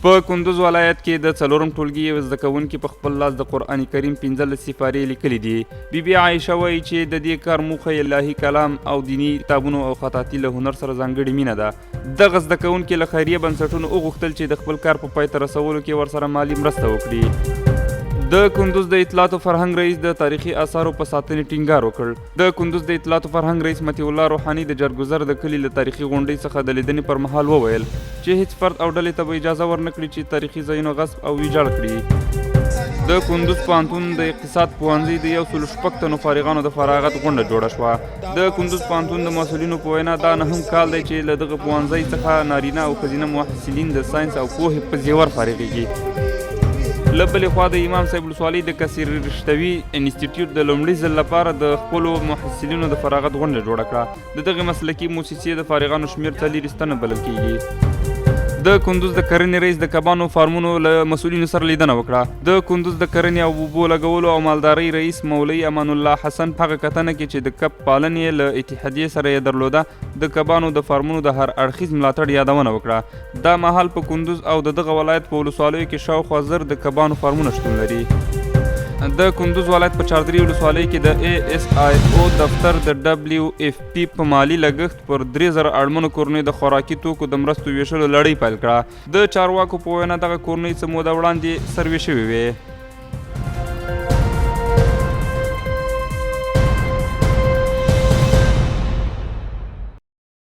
په کندوز ولایت کې د څلورم ټولګي یو زده کوونکي په خپل لاس د قرآن کریم 15 سپارې لیکلي دي. بی عایشه وایي چې د دې کار موخه الهي کلام او دینی کتابونو او خطاطي له هنر سره ځانګړې مینه ده. دغه زده کوونکي له خیریه بنسټونو وغوښتل چې د خپل کار په پای ته رسولو کې ورسره مالي مرسته وکړي. د کندوز د اطلاعات او فرهنګ رئیس د تاریخي آثارو په ساتنې ټینګار وکړ. د کندوز د اطلاعات او فرهنګ رئیس مطیع الله روحاني د جرګزر د کلي له تاریخي غونډۍ څخه د لیدنې پر مهال وویل چې هیڅ فرد او ډلې ته به اجازه ورنکړي چې تاریخي ځایونه غصب او ویجاړ کړي. د کندوز پوهنتون د اقتصاد پوهنځي د 106 تنو فارغانو د فراغت غونډه جوړه شوه. د کندوز پوهنتون د مسؤلینو په وینا دا 9 کال دی چې له دغه پوهنځي څخه نارینه او ښځینه محصلین د ساینس او پوهې په زیور فارغېږي. له بلې خوا د امام صاحب ولسوالۍ د کثیر رشتوي انسټیټیوټ د لومړي ځل لپاره د خپلو محصلینو د فراغت غونډه جوړه کړه. د دغې مسلکي موسسې د فارغانو شمېر 40 تنه بلل کیږي. د کندوز د کرنې رئیس د کبانو فارمونو له مسؤلینو سره لیدنه وکړه. د کندوز د کرنې او اوبو لګولو او مالدارۍ رئیس مولوي امان الله حسن هغه کتنه کې چې د کب پالنې له اتحادیې سره یې درلوده د کبانو د فارمونو د هر اړخیز ملاتړ یادونه وکړه. دا مهال په کندوز او دغه ولایت په ولسوالیو کې شاوخوا 1000 د کبانو فارمونه شتون لري. د کندوز ولایت په چاردرې ولسوالۍ کې د ASIO دفتر د WFP په مالی لګښت پر 3000 اړمنو کورنیو د خوراکي توکو د مرستو ویشلو لړۍ پیل کړه. د چارواکو په وینا دغه کورنۍ څه موده وړاندې سروې شوې وې.